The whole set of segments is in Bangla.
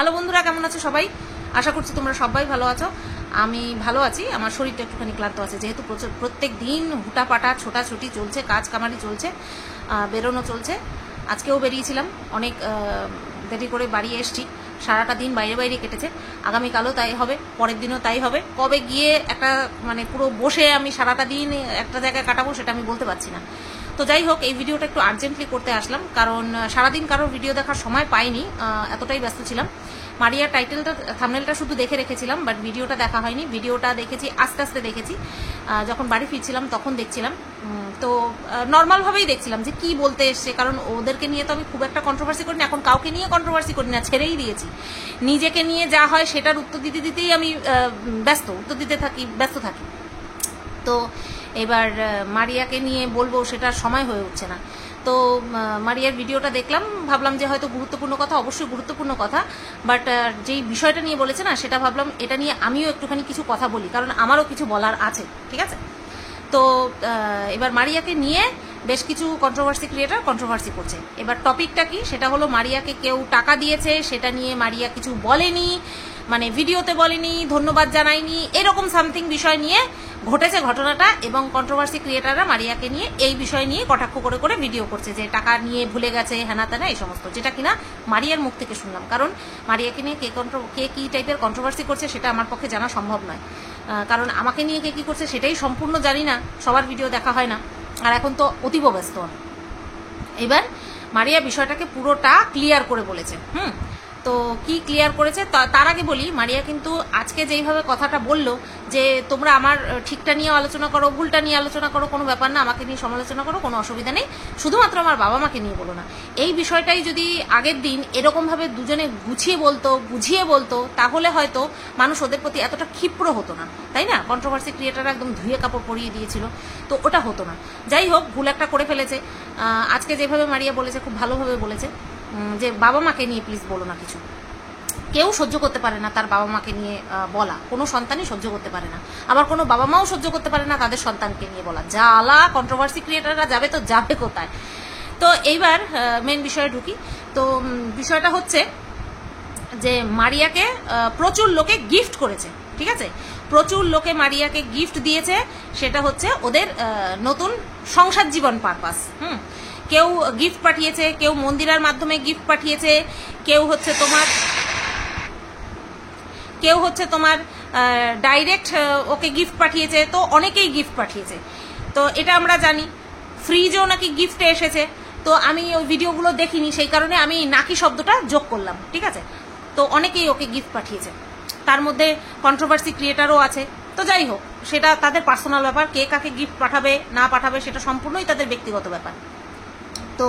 হ্যালো বন্ধুরা, কেমন আছো সবাই? আশা করছি তোমরা সবাই ভালো আছো। আমি ভালো আছি। আমার শরীরটা একটুখানি ক্লান্ত আছে, যেহেতু প্রত্যেক দিন হুটাপাটা ছোটাছুটি চলছে, কাজ কামারি চলছে, বেরোনো চলছে। আজকেও বেরিয়েছিলাম, অনেক দেরি করে বাড়ি এসছি। সারাটা দিন বাইরে বাইরে কেটেছে। আগামীকালও তাই হবে, পরের দিনও তাই হবে। কবে গিয়ে একটা মানে পুরো বসে আমি সারাটা দিন একটা জায়গায় কাটাবো সেটা আমি বলতে পারছি না। তো যাই হোক, এই ভিডিওটা একটু আর্জেন্টলি করতে আসলাম, কারণ সারাদিন কারোর ভিডিও দেখার সময় পাইনি, এতটাই ব্যস্ত ছিলাম। মারিয়ার টাইটেলটা থাম্বনেলটা শুধু দেখে রেখেছিলাম, বাট ভিডিওটা দেখা হয়নি। ভিডিওটা দেখেছি আস্তে আস্তে দেখেছি, যখন বাড়ি ফিরছিলাম তখন দেখছিলাম। তো নর্মালভাবেই দেখছিলাম যে কি বলতে এসছে, কারণ ওদেরকে নিয়ে তো আমি খুব একটা কন্ট্রোভার্সি করি না, এখন কাউকে নিয়ে কন্ট্রোভার্সি করি না, ছেড়েই দিয়েছি। নিজেকে নিয়ে যা হয় সেটার উত্তর দিতে দিতেই আমি ব্যস্ত থাকি। তো এবার মারিয়াকে নিয়ে বলবো, সেটার সময় হয়ে উঠছে না। তো মারিয়ার ভিডিওটা দেখলাম, ভাবলাম যে হয়তো গুরুত্বপূর্ণ কথা, অবশ্যই গুরুত্বপূর্ণ কথা, বাট যেই বিষয়টা নিয়ে বলেছে না, সেটা ভাবলাম এটা নিয়ে আমিও একটুখানি কিছু কথা বলি, কারণ আমারও কিছু বলার আছে, ঠিক আছে? তো এবার মারিয়াকে নিয়ে বেশ কিছু কন্ট্রোভার্সি ক্রিয়েটার কন্ট্রোভার্সি করছে। এবার টপিকটা কি, সেটা হলো মারিয়াকে কেউ টাকা দিয়েছে, সেটা নিয়ে মারিয়া কিছু বলেনি, মানে ভিডিওতে বলেনি, ধন্যবাদ জানায়নি, এরকম সামথিং বিষয় নিয়ে ঘটেছে ঘটনাটা। এবং কন্ট্রোভার্সি ক্রিয়েটাররা মারিয়াকে নিয়ে এই বিষয় নিয়ে কটাক্ষ করে করে ভিডিও করছে, যে টাকা নিয়ে ভুলে গেছে, হ্যানা ত্যানা এই সমস্ত, যেটা কিনা মারিয়ার মুখ থেকে শুনলাম। কারণ মারিয়াকে নিয়ে কে কি টাইপের কন্ট্রোভার্সি করছে সেটা আমার পক্ষে জানা সম্ভব নয়, কারণ আমাকে নিয়ে কে কি করছে সেটাই সম্পূর্ণ জানি না, সবার ভিডিও দেখা হয় না, আর এখন তো অতীব ব্যস্ত আমি। এবার মারিয়া বিষয়টাকে পুরোটা ক্লিয়ার করে বলেছে। তো কি ক্লিয়ার করেছে তার আগে বলি, মারিয়া কিন্তু আজকে যেইভাবে কথাটা বললো যে তোমরা আমার ঠিকটা নিয়ে আলোচনা করো, ভুলটা নিয়ে আলোচনা করো, কোনো ব্যাপার না, আমাকে নিয়ে সমালোচনা করো, কোনো অসুবিধা নেই, শুধুমাত্র আমার বাবা মাকে নিয়ে বলো না। এই বিষয়টাই যদি আগের দিন এরকমভাবে দুজনে গুছিয়ে বলতো, বুঝিয়ে বলতো, তাহলে হয়তো মানুষ ওদের প্রতি এতটা ক্ষিপ্র হতো না, তাই না? কন্ট্রোভার্সি ক্রিয়েটাররা একদম ধুয়ে কাপড় পরিয়ে দিয়েছিল, তো ওটা হতো না। যাই হোক, ভুল একটা করে ফেলেছে। আজকে যেভাবে মারিয়া বলেছে, খুব ভালোভাবে বলেছে যে বাবা মাকে নিয়ে প্লিজ বলো না কিছু। কেউ সহ্য করতে পারে না তার বাবা মাকে নিয়ে বলা, কোনো সন্তানই সহ্য করতে পারে না, আবার কোনো বাবা মাও সহ্য করতে পারে না তাদের সন্তানকে নিয়ে বলা। জ্বালা, কন্ট্রোভার্সি ক্রিয়েটাররা যাবে তো যাবে কোথায়? তো এইবার মেন বিষয়ে ঢুকি। তো বিষয়টা হচ্ছে যে মারিয়াকে প্রচুর লোকে গিফট করেছে, ঠিক আছে? প্রচুর লোকে মারিয়াকে গিফট দিয়েছে, সেটা হচ্ছে ওদের নতুন সংসার জীবন পারপাস। কেউ গিফট পাঠিয়েছে, কেউ মন্দিরার মাধ্যমে গিফট পাঠিয়েছে, কেউ হচ্ছে তোমার ডাইরেক্ট ওকে গিফট পাঠিয়েছে, তো অনেকেই গিফট পাঠিয়েছে। তো এটা আমরা জানি, ফ্রিজেও নাকি গিফটে এসেছে। তো আমি ওই ভিডিওগুলো দেখিনি, সেই কারণে আমি নাকি শব্দটা যোগ করলাম, ঠিক আছে? তো অনেকেই ওকে গিফট পাঠিয়েছে, তার মধ্যে কন্ট্রোভার্সি ক্রিয়েটারও আছে। তো যাই হোক, সেটা তাদের পার্সোনাল ব্যাপার, কে কাকে গিফট পাঠাবে না পাঠাবে সেটা সম্পূর্ণই তাদের ব্যক্তিগত ব্যাপার। তো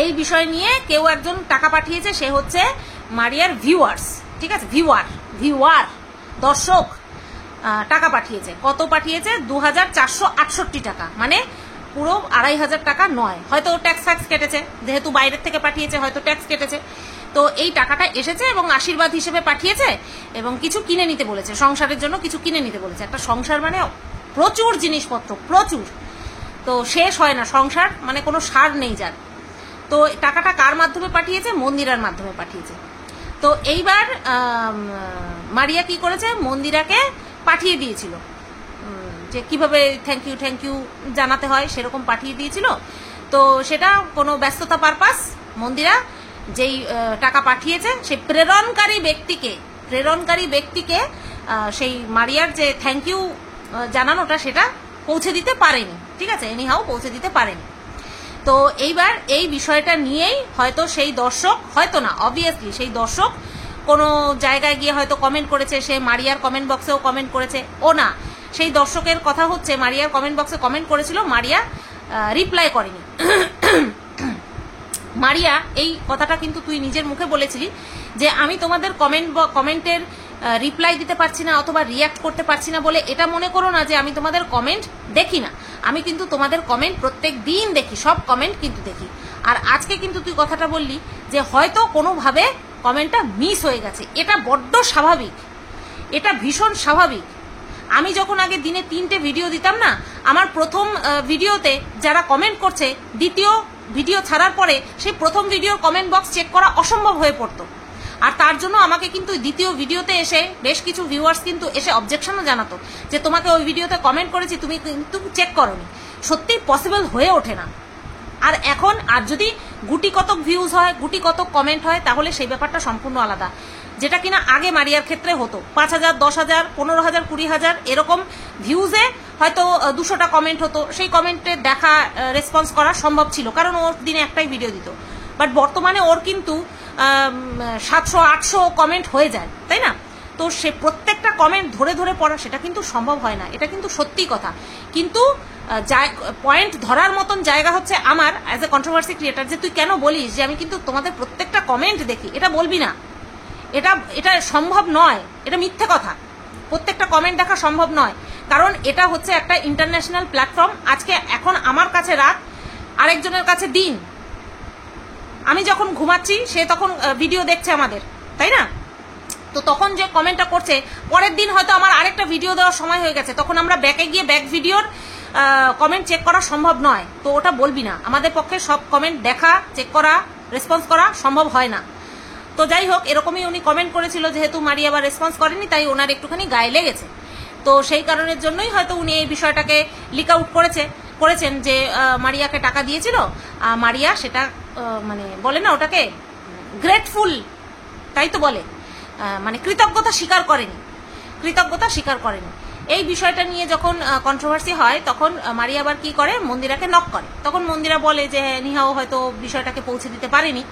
এই বিষয় নিয়ে কেউ একজন টাকা পাঠিয়েছে, সে হচ্ছে মারিয়ার ভিউয়ার্স, ঠিক আছে? ভিউয়ার দর্শক টাকা পাঠিয়েছে। কত পাঠিয়েছে? 2468 টাকা, মানে পুরো 2500 টাকা নয়। হয়তো ট্যাক্স ফ্যাক্স কেটেছে, যেহেতু বাইরের থেকে পাঠিয়েছে হয়তো ট্যাক্স কেটেছে। তো এই টাকাটা এসেছে এবং আশীর্বাদ হিসেবে পাঠিয়েছে, এবং কিছু কিনে নিতে বলেছে, সংসারের জন্য কিছু কিনে নিতে বলেছে। একটা সংসার মানে প্রচুর জিনিসপত্র, প্রচুর, তো শেষ হয় না সংসার, মানে কোনো সার নেই যার। তো টাকাটা কার মাধ্যমে পাঠিয়েছে? মন্দিরার মাধ্যমে পাঠিয়েছে। তো এইবার মারিয়া কি করেছে? মন্দিরাকে পাঠিয়ে দিয়েছিল, যে কিভাবে থ্যাংক ইউ জানাতে হয় সেরকম পাঠিয়ে দিয়েছিল। তো সেটা কোনো ব্যস্ততা পারপাস, মন্দিরা যেই টাকা পাঠিয়েছে সেই প্রেরণকারী ব্যক্তিকে সেই মারিয়ার যে থ্যাংক ইউ জানানোটা সেটা পৌঁছে দিতে পারেনি, ঠিক আছে? এনিহাও পৌঁছে দিতে পারেনি। তো এইবার এই বিষয়টা নিয়েই হয়তো সেই দর্শক, হয়তো না, অবভিয়াসলি সেই দর্শক কোনো জায়গায় গিয়ে হয়তো কমেন্ট করেছে, সে মারিয়ার কমেন্ট বক্সেও কমেন্ট করেছে। ও না, সেই দর্শকের কথা হচ্ছে মারিয়ার কমেন্ট বক্সে কমেন্ট করেছিল, মারিয়া রিপ্লাই করেনি। মারিয়া, এই কথাটা কিন্তু তুই নিজের মুখে বলেছিলি যে আমি তোমাদের কমেন্টের রিপ্লাই দিতে পারছি না অথবা রিয়াক্ট করতে পারছি না বলে এটা মনে করো না যে আমি তোমাদের কমেন্ট দেখি না। আমি কিন্তু তোমাদের কমেন্ট প্রত্যেক দিন দেখি, সব কমেন্ট কিন্তু দেখি। আর আজকে কিন্তু তুই কথাটা বললি যে হয়তো কোনোভাবে কমেন্টটা মিস হয়ে গেছে। এটা বড্ড স্বাভাবিক, এটা ভীষণ স্বাভাবিক। আমি যখন আগে দিনে 3টে ভিডিও দিতাম না, আমার প্রথম ভিডিওতে যারা কমেন্ট করছে, দ্বিতীয় ভিডিও ছাড়ার পরে সেই প্রথম ভিডিওর কমেন্ট বক্স চেক করা অসম্ভব হয়ে পড়তো। আর তার জন্য আমাকে কিন্তু দ্বিতীয় ভিডিওতে এসে বেশ কিছু ভিউয়ার্স কিন্তু এসে অবজেকশনও জানাতো যে তোমাকে ওই ভিডিওতে কমেন্ট করেছি, তুমি কিন্তু চেক করোনি। সত্যি পসিবল হয়ে ওঠে না। আর এখন আর যদি গুটি কতক ভিউজ হয়, গুটি কতক কমেন্ট হয়, তাহলে সেই ব্যাপারটা সম্পূর্ণ আলাদা, যেটা কিনা আগে মারিয়ার ক্ষেত্রে হতো। 5,000, 10,000, 15,000, 20,000 এরকম ভিউজে হয়তো 200টা কমেন্ট হতো, সেই কমেন্টে দেখা রেসপন্স করা সম্ভব ছিল, কারণ ওর দিনে একটাই ভিডিও দিত। বাট বর্তমানে ওর কিন্তু 700-800 কমেন্ট হয়ে যায়, তাই না? তো সে প্রত্যেকটা কমেন্ট ধরে ধরে পড়া সেটা কিন্তু সম্ভব হয় না, এটা কিন্তু সত্যি কথা। কিন্তু পয়েন্ট ধরার মতন জায়গা হচ্ছে আমার অ্যাজ এ কন্ট্রোভার্সি ক্রিয়েটার, যে তুই কেন বলিস যে আমি কিন্তু তোমাদের প্রত্যেকটা কমেন্ট দেখি, এটা বলবি না, এটা সম্ভব নয়, এটা মিথ্যে কথা। প্রত্যেকটা কমেন্ট দেখা সম্ভব নয়, কারণ এটা হচ্ছে একটা ইন্টারন্যাশনাল প্ল্যাটফর্ম। আজকে এখন আমার কাছে রাত, আরেকজনের কাছে দিন। আমি যখন ঘুমাচ্ছি সে তখন ভিডিও দেখছে আমাদের, তাই না? তো তখন যে কমেন্টটা করছে, পরের দিন হয়তো আমার আরেকটা ভিডিও দেওয়ার সময় হয়ে গেছে, তখন আমরা ব্যাকে গিয়ে ব্যাক ভিডিওর কমেন্ট চেক করা সম্ভব নয়। তো ওটা বলবি না, আমাদের পক্ষে সব কমেন্ট দেখা, চেক করা, রেসপন্স করা সম্ভব হয় না। তো যাই হোক, এরকমই উনি কমেন্ট করেছিল, যেহেতু মারিয়া আবার রেসপন্স করেনি তাই ওনার একটুখানি গায়ে লেগেছে। তো সেই কারণের জন্যই হয়তো উনি এই বিষয়টাকে লিক আউট করেছেন যে মারিয়াকে টাকা দিয়েছিল, মারিয়া সেটা মানে বলে না ওটাকে গ্রেটফুল, তাই তো বলে, মানে কৃতজ্ঞতা স্বীকার করেনি। এই বিষয়টা নিয়ে যখন কন্ট্রোভার্সি হয় তখন মারিয়া আবার কি করে, মন্দিরাকে নক করে। তখন মন্দিরা বলে যে নিহাও হয়তো বিষয়টাকে পৌঁছে দিতে পারেনি।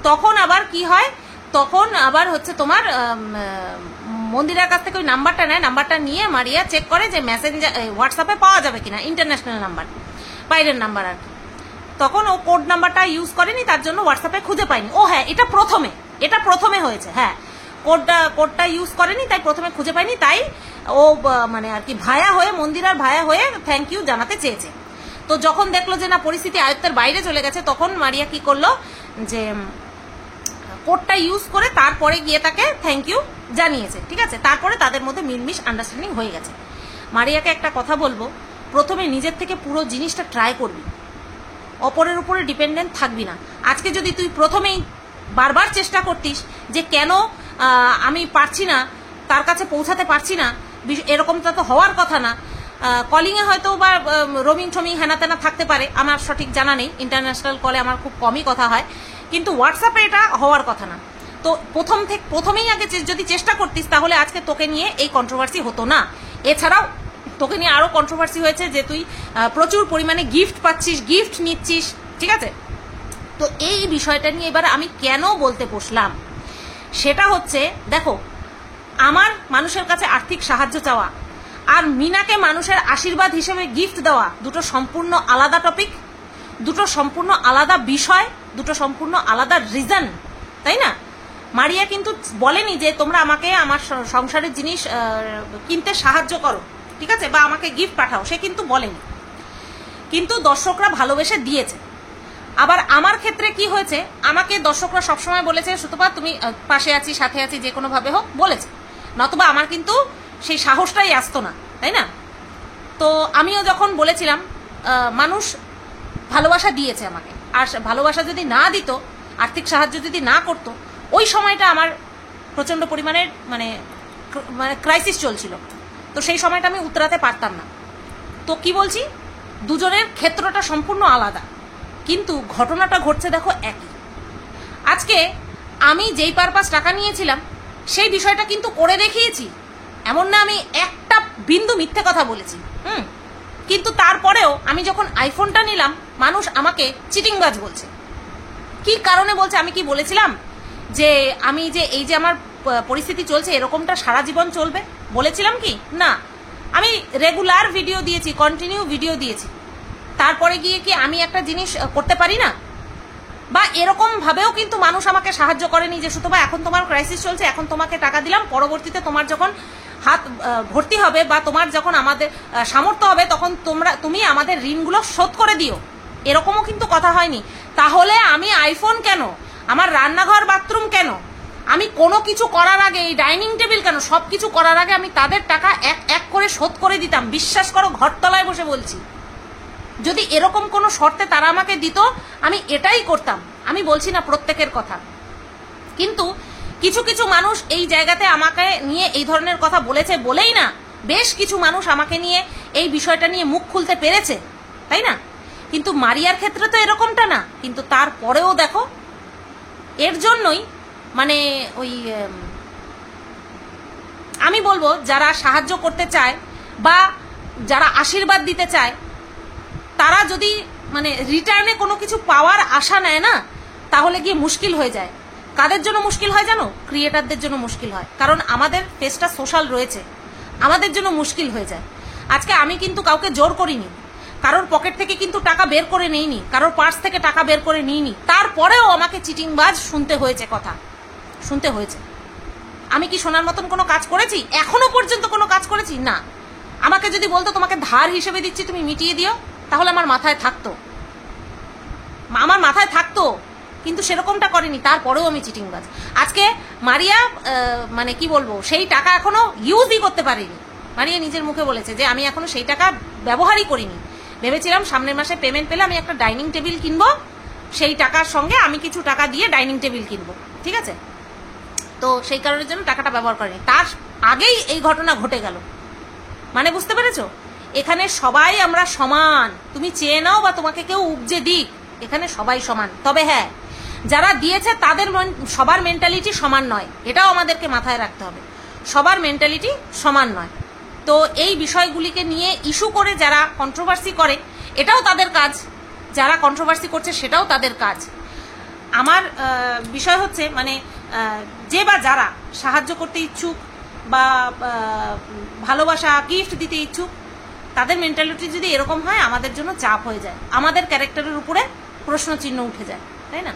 তখন আবার কি হয়, তখন আবার হচ্ছে তোমার মন্দিরার কাছ থেকে ওই নাম্বারটা নেয়, নাম্বারটা নিয়ে মারিয়া চেক করে যে মেসেঞ্জার হোয়াটসঅ্যাপে পাওয়া যাবে কিনা, ইন্টারন্যাশনাল নাম্বার, বাইরের নাম্বার আর কি। তখন ও কোড নাম্বারটা ইউজ করেনি, তার জন্য হোয়াটসঅ্যাপে খুঁজে পায়নি। ও হ্যাঁ, এটা প্রথমে হয়েছে, হ্যাঁ, কোডটা ইউজ করেনি তাই প্রথমে খুঁজে পায়নি, তাই ও মানে আর কি মন্দিরার ভায়া হয়ে থ্যাংক ইউ জানাতে চেয়েছে। তো যখন দেখলো যে না পরিস্থিতি আয়ত্তের বাইরে চলে গেছে, তখন মারিয়া কি করলো যে কোডটা ইউজ করে তারপরে গিয়ে তাকে থ্যাংক ইউ জানিয়েছে, ঠিক আছে? তারপরে তাদের মধ্যে মিস আন্ডারস্ট্যান্ডিং হয়ে গেছে। মারিয়াকে একটা কথা বলবো, প্রথমে নিজের থেকে পুরো জিনিসটা ট্রাই করবি, অপরের উপরে ডিপেন্ডেন্ট থাকবি না। আজকে যদি তুই প্রথমেই বারবার চেষ্টা করতিস যে কেন আমি পারছি না, তার কাছে পৌঁছাতে পারছি না, এরকমটা তো হওয়ার কথা না। কলিংয়ে হয়তো বা রোমিং ঠমিং হেনা তেনা থাকতে পারে, আমার সঠিক জানা নেই, ইন্টারন্যাশনাল কলে আমার খুব কমই কথা হয়, কিন্তু হোয়াটসঅ্যাপে এটা হওয়ার কথা না। তো প্রথমেই আগে যদি চেষ্টা করতিস তাহলে আজকে তোকে নিয়ে এই কন্ট্রোভার্সি হতো না। এছাড়াও তোকে নিয়ে আরো কন্ট্রোভার্সি হয়েছে যে তুই প্রচুর পরিমাণে গিফট পাচ্ছিস, গিফট নিচ্ছিস, ঠিক আছে? তো এই বিষয়টা নিয়ে এবার আমি কেন বলতে বসলাম সেটা হচ্ছে, দেখো, আমার মানুষের কাছে আর্থিক সাহায্য চাওয়া আর মিনাকে মানুষের আশীর্বাদ হিসেবে গিফট দেওয়া দুটো সম্পূর্ণ আলাদা টপিক, দুটো সম্পূর্ণ আলাদা বিষয়, দুটো সম্পূর্ণ আলাদা রিজন, তাই না? মারিয়া কিন্তু বলেনি যে তোমরা আমাকে আমার সংসারের জিনিস কিনতে সাহায্য করো, ঠিক আছে, বা আমাকে গিফট পাঠাও, সে কিন্তু বলেনি, কিন্তু দর্শকরা ভালোবেসে দিয়েছে। আবার আমার ক্ষেত্রে কি হয়েছে, আমাকে দর্শকরা সবসময় বলেছে সুতপা তুমি পাশে আছি, সাথে আছি, যে কোনোভাবে হোক বলেছে, নতুবা আমার কিন্তু সেই সাহসটাই আসতো না, তাই না? তো আমিও যখন বলেছিলাম, মানুষ ভালোবাসা দিয়েছে আমাকে, আর ভালোবাসা যদি না দিত, আর্থিক সাহায্য যদি না করতো, ওই সময়টা আমার প্রচণ্ড পরিমাণের মানে ক্রাইসিস চলছিল, তো সেই সময়টা আমি উতরাতে পারতাম না। তো কি বলছি, দুজনের ক্ষেত্রটা সম্পূর্ণ আলাদা, কিন্তু ঘটনাটা ঘটছে দেখো একই। আজকে আমি যেই পারপাস টাকা নিয়েছিলাম সেই বিষয়টা কিন্তু করে দেখিয়েছি, এমন না আমি একটা বিন্দু মিথ্যে কথা বলেছি। কিন্তু তারপরেও আমি যখন আইফোনটা নিলাম, মানুষ আমাকে চিটিংবাজ বলছে। কি কারণে বলছে? আমি কি বলেছিলাম যে আমি যে এই যে আমার পরিস্থিতি চলছে এরকমটা সারা জীবন চলবে? বলেছিলাম কি? না, আমি রেগুলার ভিডিও দিয়েছি, কন্টিনিউ ভিডিও দিয়েছি, তারপরে গিয়ে কি আমি একটা জিনিস করতে পারি না? বা এরকম ভাবেও কিন্তু মানুষ আমাকে সাহায্য করেনি যে সুতবা এখন তোমার ক্রাইসিস চলছে, এখন তোমাকে টাকা দিলাম, পরবর্তীতে তোমার যখন হাত ভর্তি হবে বা তোমার যখন আমাদের সামর্থ্য হবে তখন তুমি আমাদের ঋণগুলো শোধ করে দিও, এরকমও কিন্তু কথা হয়নি। তাহলে আমি আইফোন কেন, আমার রান্নাঘর বাথরুম কেন, আমি কোনো কিছু করার আগে, এই ডাইনিং টেবিল কেন, সব কিছু করার আগে আমি তাদের টাকা এক এক করে শোধ করে দিতাম। বিশ্বাস করো, ঘরতলায় বসে বলছি, যদি এরকম কোনো শর্তে তারা আমাকে দিত আমি এটাই করতাম। আমি বলছি না প্রত্যেকের কথা, কিন্তু কিছু কিছু মানুষ এই জায়গাতে আমাকে নিয়ে এই ধরনের কথা বলেছে বলেই না বেশ কিছু মানুষ আমাকে নিয়ে এই বিষয়টা নিয়ে মুখ খুলতে পেরেছে, তাই না? কিন্তু মারিয়ার ক্ষেত্রে তো এরকমটা না। কিন্তু তারপরেও দেখো, এর জন্যই মানে ওই আমি বলবো যারা সাহায্য করতে চায় বা যারা আশীর্বাদ দিতে চায়, তারা যদি মানে রিটার্নে কোনো কিছু পাওয়ার আশা নেয় না, তাহলে গিয়ে মুশকিল হয়ে যায়। কাদের জন্য মুশকিল হয় জানো? ক্রিয়েটারদের জন্য মুশকিল হয়, কারণ আমাদের ফেসটা সোশ্যাল রয়েছে, আমাদের জন্য মুশকিল হয়ে যায়। আজকে আমি কিন্তু কাউকে জোর করিনি, কারোর পকেট থেকে কিন্তু টাকা বের করে নেইনি, কারোর পার্স থেকে টাকা বের করে নিইনি, তারপরেও আমাকে চিটিংবাজ শুনতে হয়েছে, কথা শুনতে হয়েছে। আমি কি শোনার মতন কোনো কাজ করেছি? এখনো পর্যন্ত কোনো কাজ করেছি না। আমাকে যদি বলতো তোমাকে ধার হিসেবে দিচ্ছি, তুমি মিটিয়ে দিও, তাহলে আমার মাথায় থাকতো, কিন্তু সেরকমটা করেনি। তারপরেও আমি চিটিংবাজ। আজকে মারিয়া মানে কি বলবো, সেই টাকা এখনো ইউজই করতে পারিনি। মারিয়া নিজের মুখে বলেছে যে আমি এখনো সেই টাকা ব্যবহারই করিনি। ভেবেছিলাম সামনের মাসে পেমেন্ট পেলে আমি একটা ডাইনিং টেবিল কিনবো, সেই টাকার সঙ্গে আমি কিছু টাকা দিয়ে ডাইনিং টেবিল কিনবো, ঠিক আছে? তো সেই কারণের জন্য টাকাটা ব্যবহার করেনি। তার আগেই এই ঘটনা ঘটে গেল। মানে বুঝতে পেরেছো? এখানে সবাই আমরা সমান, তুমি চেয়ে নাও বা তোমাকে কেউ উপজে দিক, এখানে সবাই সমান। তবে হ্যাঁ, যারা দিয়েছে তাদের সবার মেন্টালিটি সমান নয়, এটাও আমাদেরকে মাথায় রাখতে হবে। সবার মেন্টালিটি সমান নয়। তো এই বিষয়গুলিকে নিয়ে ইস্যু করে যারা কন্ট্রোভার্সি করে, এটাও তাদের কাজ। যারা কন্ট্রোভার্সি করছে সেটাও তাদের কাজ। আমার বিষয় হচ্ছে মানে যে বা যারা সাহায্য করতে ইচ্ছুক বা ভালোবাসা গিফট দিতে ইচ্ছুক, তাদের মেন্টালিটি যদি এরকম হয়, আমাদের জন্য চাপ হয়ে যায়, আমাদের ক্যারেক্টারের উপরে প্রশ্ন চিহ্ন উঠে যায়, তাই না?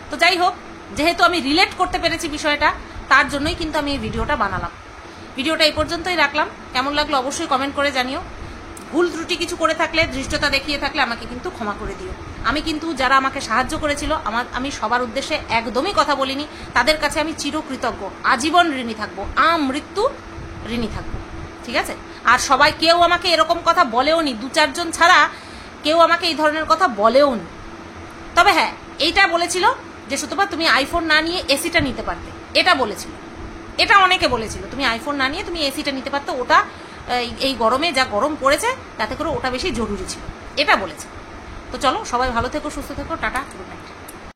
তো যাই হোক, যেহেতু আমি রিলেট করতে পেরেছি বিষয়টা, তার জন্যই কিন্তু আমি এই ভিডিওটা বানালাম। ভিডিওটা এই পর্যন্তই রাখলাম। কেমন লাগলো অবশ্যই কমেন্ট করে জানিও। ভুল ত্রুটি কিছু করে থাকলে, ধৃষ্টতা দেখিয়ে থাকলে আমাকে কিন্তু ক্ষমা করে দিও। আমি কিন্তু যারা আমাকে সাহায্য করেছিল, আমি সবার উদ্দেশ্যে একদমই কথা বলিনি। তাদের কাছে আমি চিরকৃতজ্ঞ, আজীবন ঋণী থাকবো, মৃত্যু ঋণী থাকবো, ঠিক আছে? আর সবাই কেউ আমাকে এরকম কথা বলেও নি, 2-4 জন ছাড়া কেউ আমাকে এই ধরনের কথা বলেও নি। তবে হ্যাঁ, এইটা বলেছিল যে সুতপা তুমি আইফোন না নিয়ে এসিটা নিতে পারতে, এটা বলেছিল। এটা অনেকে বলেছিল, তুমি আইফোন না নিয়ে তুমি এসিটা নিতে পারতো, ওটা এই গরমে যা গরম পড়েছে তাতে করে ওটা বেশি জরুরি ছিল, এটা বলেছে। তো চলো, সবাই ভালো থেকো, সুস্থ থেকো, টাটা, গুড নাইট।